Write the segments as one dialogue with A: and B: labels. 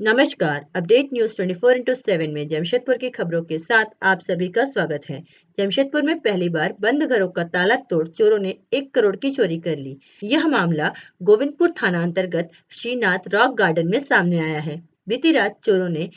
A: नमस्कार। Update news 24x7 में जमशेदपुर की खबरों के साथ आप सभी का स्वागत है। जमशेदपुर में पहली बार बंद घरों का ताला तोड़ चोरों ने 1 करोड़ की चोरी कर ली। यह मामला गोविंदपुर थाना अंतर्गत श्रीनाथ रॉक गार्डन में सामने आया है। बीती रात चोरों ने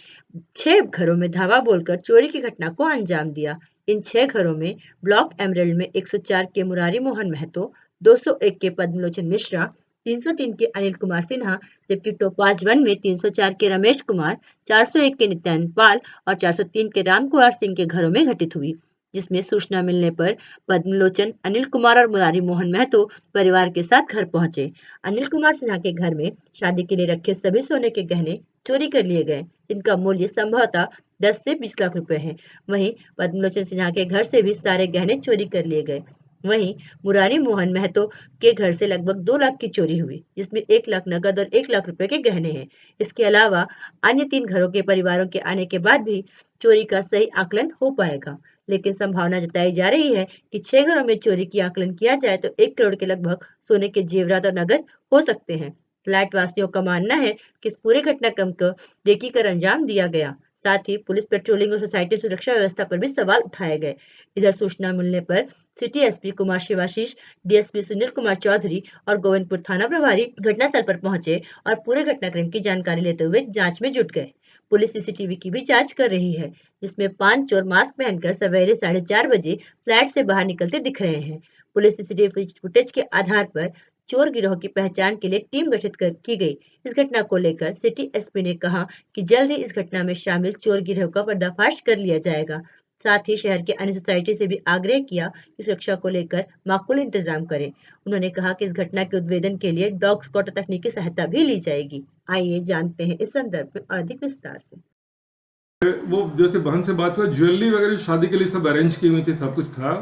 A: 6 घरों में धावा बोलकर चोरी की घटना को अंजाम दिया। इन 6 घरों में ब्लॉक एमरल्ड में 104 के मुरारी मोहन महतो, 201 के पद्मलोचन मिश्रा, 303 के अनिल कुमार सिन्हा, जबकि टोपाज 1 में 304 के रमेश कुमार, 401 के नित्यानंद पाल और 403 के राम कुमार सिंह के घरों में घटित हुई, जिसमें सूचना मिलने पर पद्मलोचन, अनिल कुमार और मुरारी मोहन महतो परिवार के साथ घर पहुंचे। अनिल कुमार सिन्हा के घर में शादी के लिए रखे सभी सोने के गहने चोरी कर लिए गए, जिनका मूल्य संभवतः 10 से 20 लाख रुपए है। वहीं पद्मलोचन सिन्हा के घर से भी सारे गहने चोरी कर लिए गए। वहीं मुरारी मोहन महतो के घर से लगभग 2 लाख की चोरी हुई, जिसमें 1 लाख नकद और 1 लाख रुपए के गहने हैं। इसके अलावा अन्य 3 घरों के परिवारों के आने के बाद भी चोरी का सही आकलन हो पाएगा, लेकिन संभावना जताई जा रही है कि 6 घरों में चोरी की आकलन किया जाए तो 1 करोड़ के लगभग सोने के जेवरात और नगद हो सकते हैं। फ्लैट वासियों का मानना है कि इस पूरे घटनाक्रम को रेकी कर अंजाम दिया गया। साथ ही पुलिस पेट्रोलिंग और सोसाइटी सुरक्षा व्यवस्था पर भी सवाल उठाए गए। इधर सूचना मिलने पर city SP Kumar Shivashish, DSP Sunil Kumar Chaudhary और गोविंदपुर थाना प्रभारी घटनास्थल पर पहुंचे और पूरे घटनाक्रम की जानकारी लेते हुए जांच में जुट गए। पुलिस सीसीटीवी की भी जांच कर रही है, जिसमें 5 चोर मास्क पहनकर सवेरे 4:30 बजे फ्लैट से बाहर निकलते दिख रहे हैं। पुलिस सीसीटीवी फुटेज के आधार पर चोर गिरोह की पहचान के लिए टीम गठित की गई। इस घटना को लेकर सिटी एसपी ने कहा कि जल्द ही इस घटना में शामिल चोर गिरोह का पर्दाफाश कर लिया जाएगा। साथ ही शहर के अन्य सोसाइटी से भी आग्रह किया कि सुरक्षा को लेकर माकूल इंतजाम करें। उन्होंने कहा कि इस घटना के उद्भेदन के लिए डॉग स्क्वाड और तकनीकी सहायता भी ली जाएगी। आइए जानते हैं इस संदर्भ में अधिक विस्तार से।
B: वो जैसे बहन से बात हुआ, ज्वेलरी वगैरह शादी के लिए सब अरेंज की हुई थी, सब कुछ था।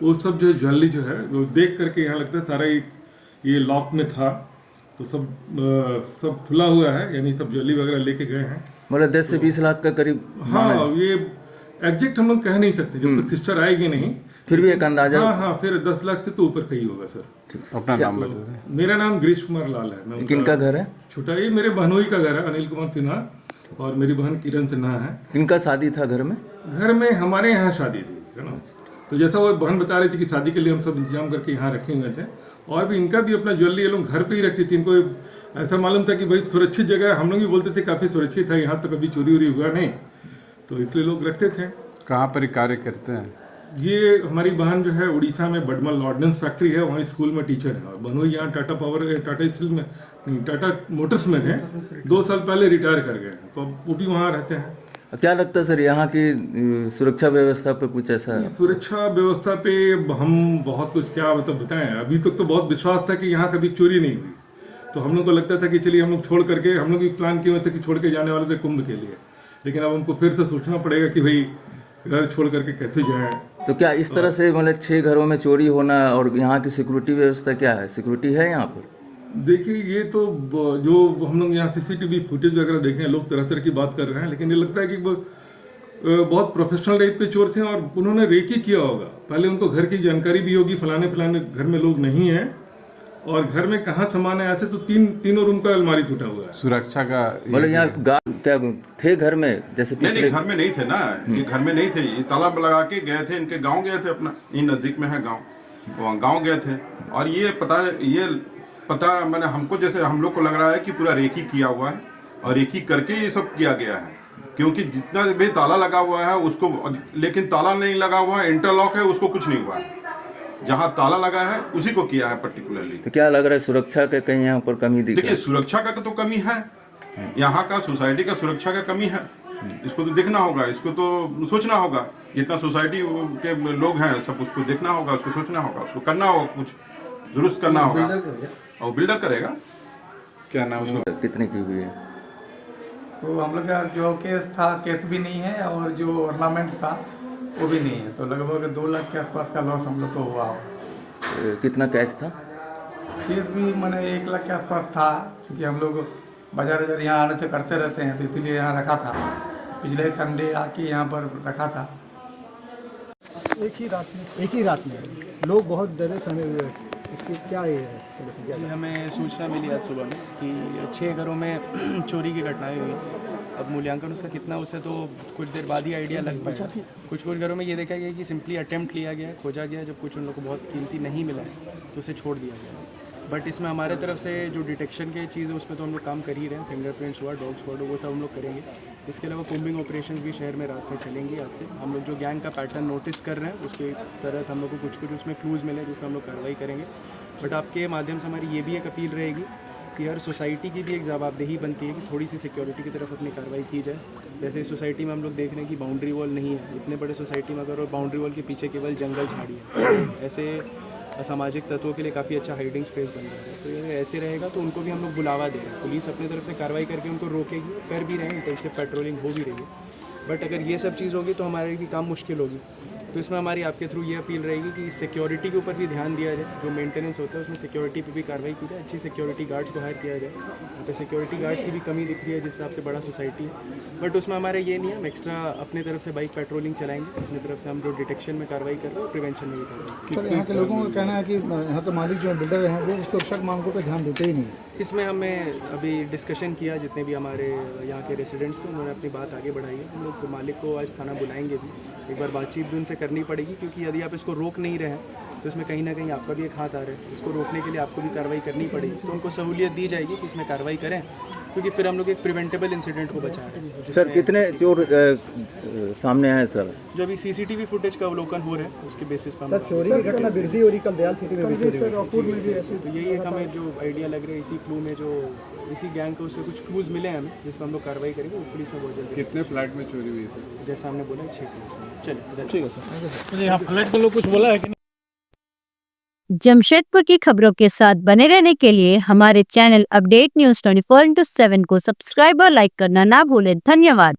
B: वो सब जो ज्वेलरी जो है वो देख करके यहाँ लगता है सारा ये लॉक में था, तो सब खुला हुआ है, यानी सब ज्वेलरी वगैरह लेके गए हैं।
C: मतलब 10 से 20 लाख का करीब।
B: हाँ, ये एग्जैक्ट हम लोग कह नहीं सकते जब तक सिस्टर आएगी नहीं,
C: फिर भी एक अंदाजा।
B: हाँ, फिर 10 लाख से तो ऊपर का ही होगा सर।
C: अपना नाम बता दें।
B: मेरा नाम गिरीश कुमार लाल है।
C: किनका घर है?
B: छोटा, ये मेरे बहनोई का घर है, अनिल कुमार सिन्हा, और मेरी बहन किरण सिन्हा है।
C: किनका शादी था घर में?
B: घर में हमारे यहाँ शादी थी, है ना। तो जैसा वो बहन बता रही थी कि शादी के लिए हम सब इंतजाम करके यहाँ रखे हुए थे, और भी इनका भी अपना ज्वेलरी ये लोग घर पे ही रखती थी। इनको ऐसा मालूम था कि भाई सुरक्षित जगह है, हम लोग भी बोलते थे काफ़ी सुरक्षित है, यहाँ तो कभी चोरी वोरी हुआ नहीं, तो इसलिए लोग रखते थे।
D: कहाँ पर कार्य करते हैं?
B: ये हमारी बहन जो है उड़ीसा में बडमल ऑर्डिनेंस फैक्ट्री है, वहाँ स्कूल में टीचर है, और बहनोई यहाँ टाटा पावर, टाटा स्टील में नहीं, टाटा मोटर्स में थे। 2 साल पहले रिटायर कर गए, तो वो भी वहाँ रहते हैं।
C: क्या लगता है सर, यहाँ की सुरक्षा व्यवस्था पे कुछ ऐसा है?
B: सुरक्षा व्यवस्था पे हम बहुत कुछ क्या मतलब बताएं। अभी तक तो बहुत विश्वास था कि यहाँ कभी चोरी नहीं हुई, तो हम लोग को लगता था कि चलिए हम लोग छोड़ करके, हम लोग भी प्लान किए हुए थे कि छोड़ के जाने वाले थे कुंभ के लिए, लेकिन अब हमको फिर से सोचना पड़ेगा कि भाई घर छोड़ करके कैसे जाएं।
C: तो क्या इस तरह से मतलब 6 घरों में चोरी होना, और यहाँ की सिक्योरिटी व्यवस्था क्या है? सिक्योरिटी है यहाँ पर?
B: देखिए, ये तो जो हम लोग यहाँ सीसीटीवी फुटेज वगैरह देखे हैं, लोग तरह तरह की बात कर रहे हैं, लेकिन ये लगता है कि वो बहुत प्रोफेशनल टाइप के चोर थे और उन्होंने रेकी किया होगा। पहले उनको घर की जानकारी भी होगी, फलाने फलाने घर में लोग नहीं हैं, और घर में कहाँ सामान है, ऐसे तो तीनों रूम का अलमारी टूटा हुआ है।
D: सुरक्षा का
C: मतलब यहाँ क्या थे घर में? जैसे
E: नहीं, घर में नहीं थे ना, ये घर में नहीं थे, ये ताला लगा के गए थे, इनके गांव गए थे, अपना ये नज़दीक में है गांव, वहाँ गांव गए थे। और ये पता मैंने हमको, जैसे हम लोग को लग रहा है कि पूरा रेकी किया हुआ है, और रेकी करके ये सब किया गया है, क्योंकि जितना भी ताला लगा हुआ है उसको, लेकिन ताला नहीं लगा हुआ है, इंटरलॉक है, उसको कुछ नहीं हुआ है। जहाँ ताला लगा है उसी को किया है पर्टिकुलरली।
C: तो क्या लग रहा है, सुरक्षा का कहीं यहाँ पर कमी दिख?
E: देखिए, सुरक्षा का तो कमी है, यहाँ का सोसाइटी का सुरक्षा का कमी है, इसको तो देखना होगा, इसको तो सोचना होगा। जितना सोसाइटी के लोग हैं सब उसको देखना होगा, उसको सोचना होगा, उसको करना होगा, कुछ दुरुस्त करना होगा, और बिल्डर करेगा।
D: क्या नाम उसका?
C: कितने की हुई है?
F: तो हम लोग का जो केस था, केस भी नहीं है, और जो ऑर्नामेंट था वो भी नहीं है, तो लगभग 2 लाख के आसपास का लॉस हम लोग को हुआ।
C: कितना कैश था?
F: केस भी मैंने 1 लाख के आसपास था, क्योंकि हम लोग बाजार यहाँ आने से करते रहते हैं, तो इसीलिए यहाँ रखा था। पिछले संडे आके यहाँ पर रखा था।
G: एक ही रात में लोग बहुत डरे समे हुए क्या ये है थोड़ा सा
H: जी, हमें सूचना मिली आज सुबह में कि 6 घरों में चोरी की घटनाएं हुई। अब मूल्यांकन उसका कितना उसे तो कुछ देर बाद ही आइडिया लग पाएगा। कुछ घरों में ये देखा गया कि सिंपली अटेम्प्ट लिया गया, खोजा गया, जब कुछ उन लोग को बहुत कीमती नहीं मिला है तो उसे छोड़ दिया गया। बट इसमें हमारे तरफ से जो डिटेक्शन की चीज़ है उसमें तो हम लोग काम कर ही रहे हैं। फिंगरप्रिंट्स हुआ, डॉग स्पॉट, वो सब हम लोग करेंगे। इसके अलावा कोम्बिंग ऑपरेशंस भी शहर में रात में चलेंगी आज से। हम लोग जो गैंग का पैटर्न नोटिस कर रहे हैं उसके तहत हम लोग को कुछ उसमें क्लूज़ मिले जिसमें हम लोग कार्रवाई करेंगे। बट आपके माध्यम से हमारी ये भी एक अपील रहेगी कि हर सोसाइटी की भी एक जवाबदेही बनती है कि थोड़ी सी सिक्योरिटी की तरफ अपनी कार्रवाई की जाए। जैसे इस सोसाइटी में हम लोग देख रहे हैं कि बाउंड्री वॉल नहीं है, इतने बड़े सोसाइटी में अगर और बाउंड्री वॉल के पीछे केवल जंगल झाड़ी है, ऐसे असामाजिक तत्वों के लिए काफ़ी अच्छा हाइडिंग स्पेस बन रहा है। तो ये ऐसे रहेगा तो उनको भी हम लोग बुलावा दे रहे हैं। पुलिस अपनी तरफ से कार्रवाई करके उनको रोकेगी, कर भी रहे हैं, इंटेंसिव पेट्रोलिंग हो भी रही है। बट अगर ये सब चीज़ होगी तो हमारे भी काम मुश्किल होगी। तो इसमें हमारी आपके थ्रू ये अपील रहेगी कि सिक्योरिटी के ऊपर भी ध्यान दिया जाए। जो मेंटेनेंस होता है उसमें सिक्योरिटी पे भी कार्रवाई की जाए, अच्छी सिक्योरिटी गार्ड्स को हायर किया जाए। यहाँ पे सिक्योरिटी गार्ड्स की भी कमी दिख रही है जिस हिसाब से बड़ा सोसाइटी है। बट उसमें हमारा ये नहीं है, हम एक्स्ट्रा अपने तरफ से बाइक पेट्रोलिंग चलाएंगे। अपनी तरफ से हम जो डिटेक्शन में कार्रवाई कर रहे हैं प्रिवेंशन में भी कर रहे हैं।
G: सर यहाँ के लोगों का कहना है कि यहाँ के मालिक जो बिल्डर हैं वो सुरक्षा मानकों पर ध्यान देते ही नहीं।
H: इसमें हमें अभी डिस्कशन किया, जितने भी हमारे यहाँ के रेसिडेंट्स हैं उन्होंने अपनी बात आगे बढ़ाई है। हम लोग मालिक को आज थाना बुलाएंगे भी, एक बार बातचीत भी उनसे करनी पड़ेगी, क्योंकि यदि आप इसको रोक नहीं रहे हैं तो इसमें कहीं ना कहीं आपका भी एक हाथ आ रहा है। इसको रोकने के लिए आपको भी कार्रवाई करनी पड़ेगी। तो उनको सहूलियत दी जाएगी कि इसमें कार्रवाई करें, क्योंकि फिर हम लोग एक प्रिवेंटेबल इंसिडेंट को बचा रहे हैं।
C: सर कितने चोर सामने आए सर?
H: जो अभी सीसीटीवी फुटेज का अवलोकन हो रहा है उसके बेसिस पर
G: सर चोरी की घटना बिरदी और कल दयाल सिटी में भी चोरी हुई।
H: तो यही एक हमें जो आइडिया लग रहा है, इसी क्लू में जो इसी गैंग को उससे कुछ क्लूज मिले हैं हमें, जिसमें हम लोग कार्रवाई करेंगे। वो पुलिस में बहुत जल्दी।
D: कितने फ्लैट में चोरी हुई है?
H: जैसा हमने बोला 6 फ्लैट। चलिए
G: ठीक है सर।
I: मुझे यहाँ फ्लैट को लोग कुछ बोला है कि नहीं?
J: जमशेदपुर की खबरों के साथ बने रहने के लिए हमारे चैनल अपडेट न्यूज 24/7 को सब्सक्राइब और लाइक करना ना भूलें। धन्यवाद।